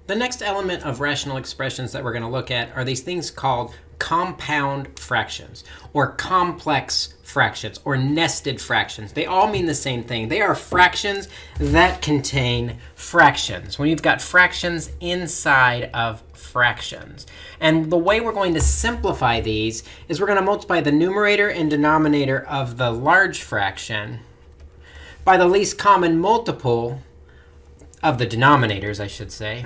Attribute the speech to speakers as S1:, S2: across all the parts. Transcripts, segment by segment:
S1: The next element of rational expressions that we're going to look at are these things called compound fractions, or complex fractions, or nested fractions. They all mean the same thing. They are fractions that contain fractions, when you've got fractions inside of fractions. And the way we're going to simplify these is we're going to multiply the numerator and denominator of the large fraction by the least common multiple of the denominators, I should say,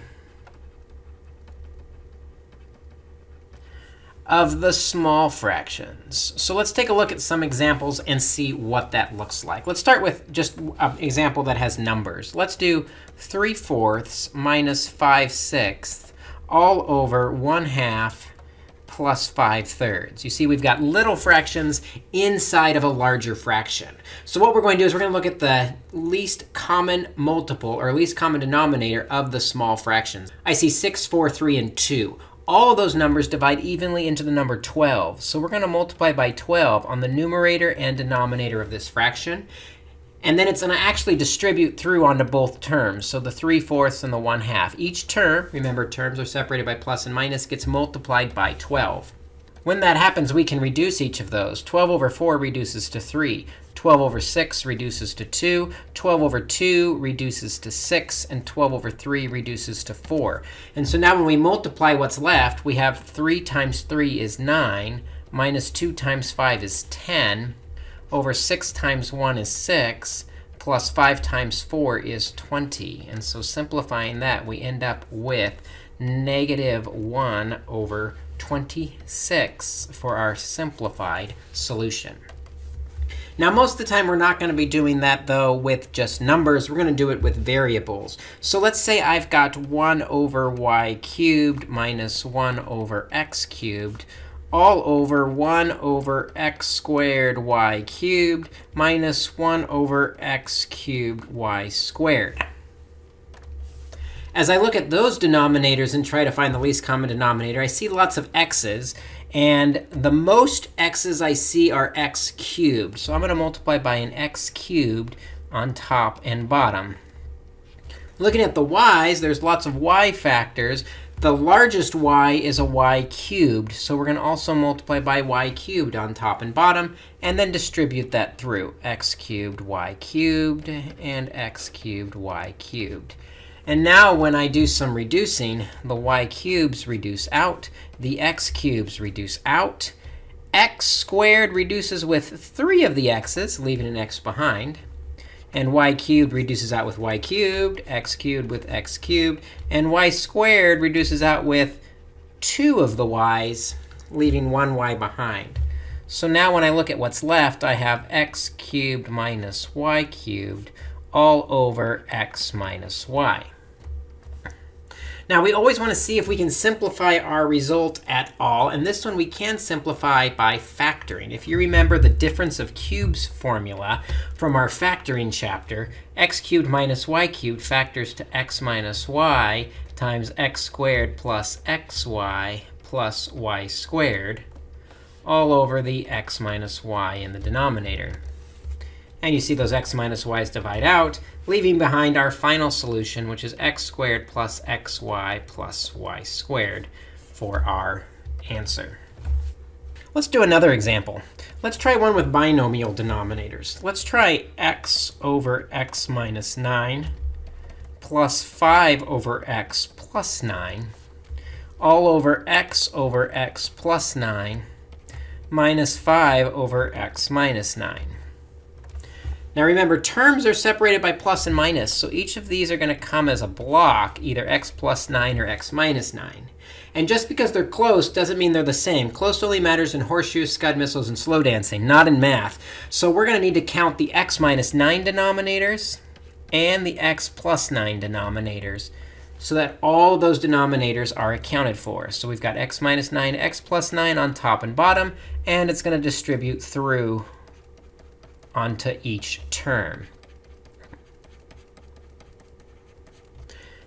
S1: of the small fractions. So let's take a look at some examples and see what that looks like. Let's start with just an example that has numbers. Let's do 3/4 minus 5/6 all over 1/2 plus 5/3. You see, we've got little fractions inside of a larger fraction. So what we're going to do is we're going to look at the least common multiple, or least common denominator of the small fractions. I see 6, 4, 3, and 2. All of those numbers divide evenly into the number 12. So we're going to multiply by 12 on the numerator and denominator of this fraction. And then it's going to actually distribute through onto both terms, so the 3/4 and the 1/2. Each term, remember terms are separated by plus and minus, gets multiplied by 12. When that happens, we can reduce each of those. 12 over 4 reduces to 3. 12 over 6 reduces to 2. 12 over 2 reduces to 6. And 12 over 3 reduces to 4. And so now when we multiply what's left, we have 3 times 3 is 9, minus 2 times 5 is 10, over 6 times 1 is 6, plus 5 times 4 is 20. And so simplifying that, we end up with negative 1 over 26 for our simplified solution. Now, most of the time, we're not going to be doing that, though, with just numbers. We're going to do it with variables. So let's say I've got 1 over y cubed minus 1 over x cubed all over 1 over x squared y cubed minus 1 over x cubed y squared. As I look at those denominators and try to find the least common denominator, I see lots of x's. And the most x's I see are x cubed. So I'm going to multiply by an x cubed on top and bottom. Looking at the y's, there's lots of y factors. The largest y is a y cubed. So we're going to also multiply by y cubed on top and bottom, and then distribute that through. X cubed, y cubed, and x cubed, y cubed. And now when I do some reducing, the y cubes reduce out, the x cubes reduce out, x squared reduces with 3 of the x's, leaving an x behind, and y cubed reduces out with y cubed, x cubed with x cubed, and y squared reduces out with 2 of the y's, leaving 1 y behind. So now when I look at what's left, I have x cubed minus y cubed all over x minus y. Now, we always want to see if we can simplify our result at all. And this one we can simplify by factoring. If you remember the difference of cubes formula from our factoring chapter, x cubed minus y cubed factors to x minus y times x squared plus xy plus y squared all over the x minus y in the denominator. And you see those x minus y's divide out, leaving behind our final solution, which is x squared plus xy plus y squared for our answer. Let's do another example. Let's try one with binomial denominators. Let's try x over x minus 9 plus 5 over x plus 9 all over x plus 9 minus 5 over x minus 9. Now remember, terms are separated by plus and minus, so each of these are going to come as a block, either x plus 9 or x minus 9. And just because they're close doesn't mean they're the same. Close only matters in horseshoes, scud missiles, and slow dancing, not in math. So we're going to need to count the x minus 9 denominators and the x plus 9 denominators so that all of those denominators are accounted for. So we've got x minus 9, x plus 9 on top and bottom, and it's going to distribute through onto each term.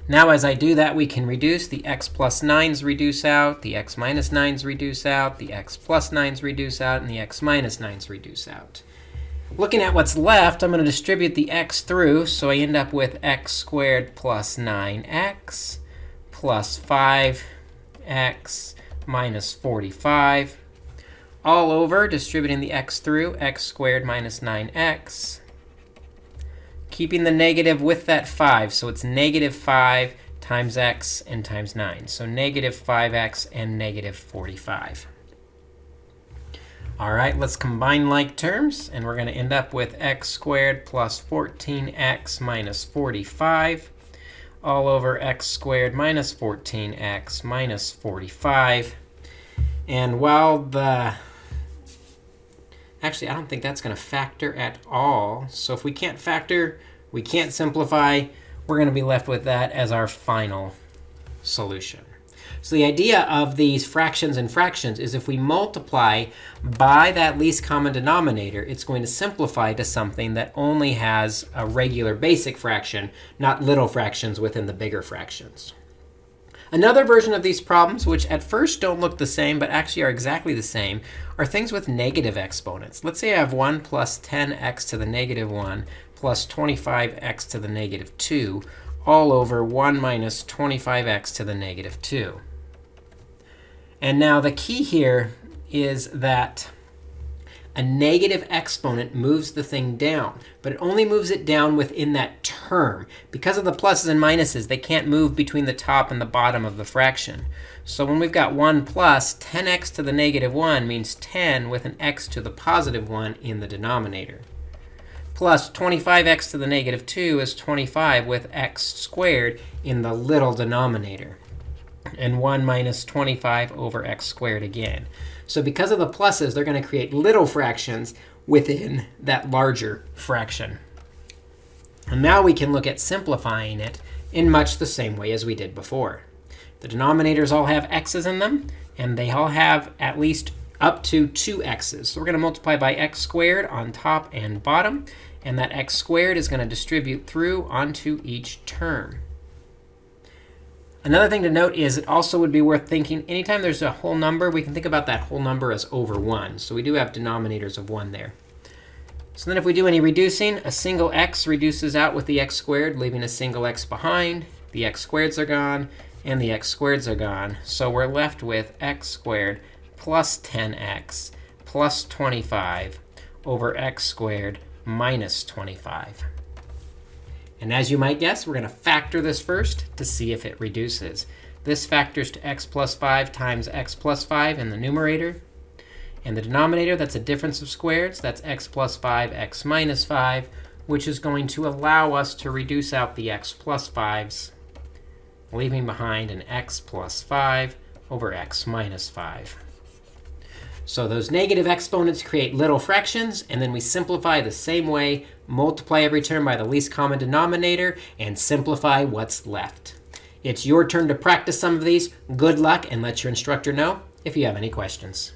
S1: Now, as I do that, we can reduce. The x plus 9's reduce out, the x minus 9's reduce out, the x plus 9's reduce out, and the x minus 9's reduce out. Looking at what's left, I'm going to distribute the x through, so I end up with x squared plus 9x plus 5x minus 45, all over, distributing the x through, x squared minus 9x, keeping the negative with that 5. So it's negative 5 times x and times 9. So negative 5x and negative 45. All right, let's combine like terms. And we're going to end up with x squared plus 14x minus 45 all over x squared minus 14x minus 45. And while actually, I don't think that's going to factor at all. So if we can't factor, we can't simplify, we're going to be left with that as our final solution. So the idea of these fractions and fractions is if we multiply by that least common denominator, it's going to simplify to something that only has a regular basic fraction, not little fractions within the bigger fractions. Another version of these problems, which at first don't look the same but actually are exactly the same, are things with negative exponents. Let's say I have 1 plus 10x to the negative 1 plus 25x to the negative 2 all over 1 minus 25x to the negative 2. And now the key here is that a negative exponent moves the thing down, but it only moves it down within that term. Because of the pluses and minuses, they can't move between the top and the bottom of the fraction. So when we've got 1 plus, 10x to the negative 1 means 10 with an x to the positive 1 in the denominator. Plus 25x to the negative 2 is 25 with x squared in the little denominator. And 1 minus 25 over x squared again. So because of the pluses, they're going to create little fractions within that larger fraction. And now we can look at simplifying it in much the same way as we did before. The denominators all have x's in them, and they all have at least up to 2x's. So we're going to multiply by x squared on top and bottom, and that x squared is going to distribute through onto each term. Another thing to note is it also would be worth thinking, anytime there's a whole number, we can think about that whole number as over 1. So we do have denominators of 1 there. So then if we do any reducing, a single x reduces out with the x squared, leaving a single x behind. The x squareds are gone, and the x squareds are gone. So we're left with x squared plus 10x plus 25 over x squared minus 25. And as you might guess, we're going to factor this first to see if it reduces. This factors to x plus 5 times x plus 5 in the numerator. And the denominator, that's a difference of squares. That's x plus 5, x minus 5, which is going to allow us to reduce out the x plus 5s, leaving behind an x plus 5 over x minus 5. So those negative exponents create little fractions, and then we simplify the same way, multiply every term by the least common denominator, and simplify what's left. It's your turn to practice some of these. Good luck, and let your instructor know if you have any questions.